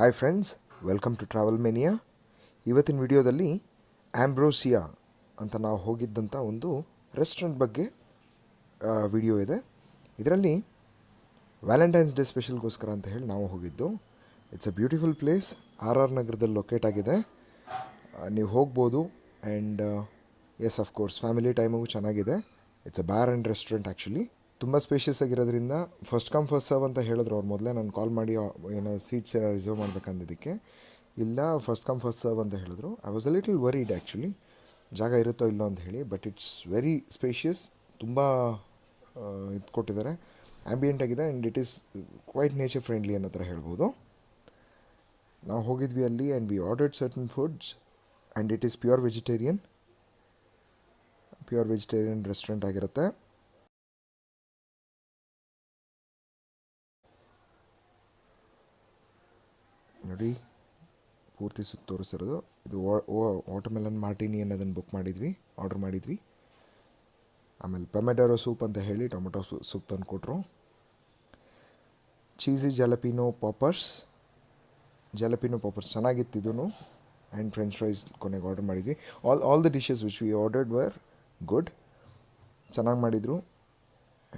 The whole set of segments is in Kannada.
Hi friends, welcome to travel mania. ಇವತ್ತಿನ ವಿಡಿಯೋದಲ್ಲಿ ಆಂಬ್ರೋಸಿಯಾ ಅಂತ ನಾವು ಹೋಗಿದ್ದಂಥ ಒಂದು ರೆಸ್ಟೋರೆಂಟ್ ಬಗ್ಗೆ ವಿಡಿಯೋ ಇದೆ. ಇದರಲ್ಲಿ ವ್ಯಾಲೆಂಟೈನ್ಸ್ ಡೇ ಸ್ಪೆಷಲ್ಗೋಸ್ಕರ ಅಂತ ಹೇಳಿ ನಾವು ಹೋಗಿದ್ದು. It's a beautiful place, RR ನಗರದಲ್ಲಿ ಲೊಕೇಟ್ ಆಗಿದೆ. ನೀವು ಹೋಗ್ಬೋದು. And yes, of course family ಟೈಮಿಗೂ ಚೆನ್ನಾಗಿದೆ. It's a bar and restaurant actually. ತುಂಬ ಸ್ಪೇಷಿಯಸ್ ಆಗಿರೋದ್ರಿಂದ ಫಸ್ಟ್ ಕಮ್ ಫಸ್ಟ್ ಸರ್ವ್ ಅಂತ ಹೇಳಿದ್ರು ಅವ್ರು. ಮೊದಲೇ ನಾನು ಕಾಲ್ ಮಾಡಿ ಏನೋ ಸೀಟ್ಸ್ ಏನೋ ರಿಸರ್ವ್ ಮಾಡ್ಬೇಕಂದಿದ್ದಕ್ಕೆ, ಇಲ್ಲ ಫಸ್ಟ್ ಕಮ್ ಫಸ್ಟ್ ಸರ್ವ್ ಅಂತ ಹೇಳಿದ್ರು. I was a little worried actually, ಜಾಗ ಇರುತ್ತೋ ಇಲ್ಲೋ ಅಂತ ಹೇಳಿ. ಬಟ್ ಇಟ್ಸ್ ವೆರಿ ಸ್ಪೇಷಿಯಸ್, ತುಂಬ ಇದು ಕೊಟ್ಟಿದ್ದಾರೆ, ಆ್ಯಂಬಿಯೆಂಟ್ ಆಗಿದೆ. And it is quite nature friendly ಅನ್ನೋ ಥರ ಹೇಳ್ಬೋದು. ನಾವು ಹೋಗಿದ್ವಿ ಅಲ್ಲಿ and we ordered certain foods and it is pure vegetarian restaurant ಆಗಿರುತ್ತೆ. ನೋಡಿ, ಪೂರ್ತಿ ಸುತ್ತ ತೋರಿಸಿರೋದು ಇದು. ವಾಟರ್ಮೆಲನ್ ಮಾರ್ಟಿನಿ ಅನ್ನೋದನ್ನು ಆರ್ಡರ್ ಮಾಡಿದ್ವಿ. ಆಮೇಲೆ ಪೊಮೆಡೋರೋ ಸೂಪ್ ಅಂತ ಹೇಳಿ ಟೊಮೆಟೊ ಸೂಪ್ ತಂದು ಕೊಟ್ಟರು. ಚೀಸಿ ಜಲಪಿನೋ ಪಾಪರ್ಸ್ ಚೆನ್ನಾಗಿತ್ತು ಇದೂ. ಆ್ಯಂಡ್ ಫ್ರೆಂಚ್ ಫ್ರೈಸ್ ಕೊನೆಗೆ ಆರ್ಡರ್ ಮಾಡಿದ್ವಿ. All the dishes which we ordered were good, ಚೆನ್ನಾಗಿ ಮಾಡಿದರು.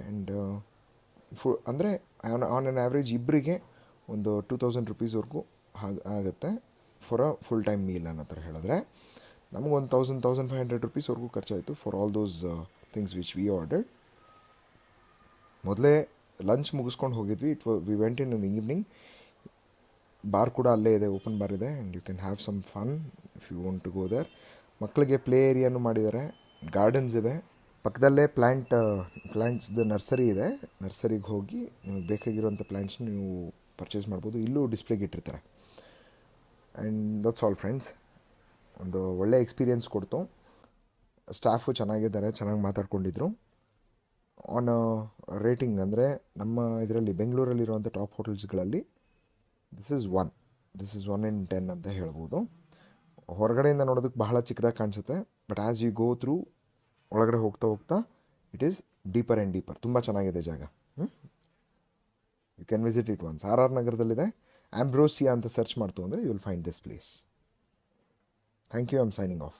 ಆ್ಯಂಡ್ ಅಂದರೆ ಆನ್ ಆನ್ ಆ್ಯಾವ್ರೇಜ್ ಇಬ್ಬರಿಗೆ ಒಂದು 2000 ರುಪೀಸ್ವರೆಗೂ ಆಗುತ್ತೆ for a full time meal ಅನ್ನೋ ಥರ ಹೇಳಿದ್ರೆ. ನಮಗೊಂದು 1500 ರುಪೀಸ್ವರೆಗೂ ಖರ್ಚಾಯಿತು for all those things which we ordered. ಮೊದಲೇ ಲಂಚ್ ಮುಗಿಸ್ಕೊಂಡು ಹೋಗಿದ್ವಿ. We went in evening. Bar ಕೂಡ ಅಲ್ಲೇ ಇದೆ, ಓಪನ್ ಬಾರ್ ಇದೆ. And you can have some fun if you want to go there. ಮಕ್ಕಳಿಗೆ ಪ್ಲೇ ಏರಿಯಾನು ಮಾಡಿದ್ದಾರೆ, ಗಾರ್ಡನ್ಸ್ ಇವೆ. ಪಕ್ಕದಲ್ಲೇ ಪ್ಲ್ಯಾಂಟ್ಸ್ದು ನರ್ಸರಿ ಇದೆ. ನರ್ಸರಿಗೆ ಹೋಗಿ ನಿಮಗೆ ಬೇಕಾಗಿರೋಂಥ ಪ್ಲ್ಯಾಂಟ್ಸ್ನ ನೀವು ಪರ್ಚೇಸ್ ಮಾಡ್ಬೋದು. ಇಲ್ಲೂ ಡಿಸ್ಪ್ಲೇಗೆ ಇಟ್ಟಿರ್ತಾರೆ. And that's all friends. ಒಂದು ಒಳ್ಳೆ ಎಕ್ಸ್ಪೀರಿಯೆನ್ಸ್ ಕೊಡ್ತು. ಸ್ಟಾಫು ಚೆನ್ನಾಗಿದ್ದಾರೆ, ಚೆನ್ನಾಗಿ ಮಾತಾಡ್ಕೊಂಡಿದ್ರು. ಆನ್ ರೇಟಿಂಗ್ ಅಂದರೆ ನಮ್ಮ ಇದರಲ್ಲಿ ಬೆಂಗಳೂರಲ್ಲಿರುವಂಥ ಟಾಪ್ ಹೋಟೆಲ್ಸ್ಗಳಲ್ಲಿ ದಿಸ್ ಇಸ್ ಒನ್ ಇನ್ 10 ಅಂತ ಹೇಳ್ಬೋದು. ಹೊರಗಡೆಯಿಂದ ನೋಡೋದಕ್ಕೆ ಬಹಳ ಚಿಕ್ಕದಾಗಿ ಕಾಣಿಸುತ್ತೆ, but as you go through ಒಳಗಡೆ ಹೋಗ್ತಾ it is deeper and deeper. ತುಂಬ ಚೆನ್ನಾಗಿದೆ ಜಾಗ. You can visit it once. RR ನಗರದಲ್ಲಿದೆ. ಆಂಬ್ರೋಸಿಯಾ ಅಂತ ಸರ್ಚ್ ಮಾಡ್ತು ಅಂದರೆ you will find this place. Thank you. I am signing of.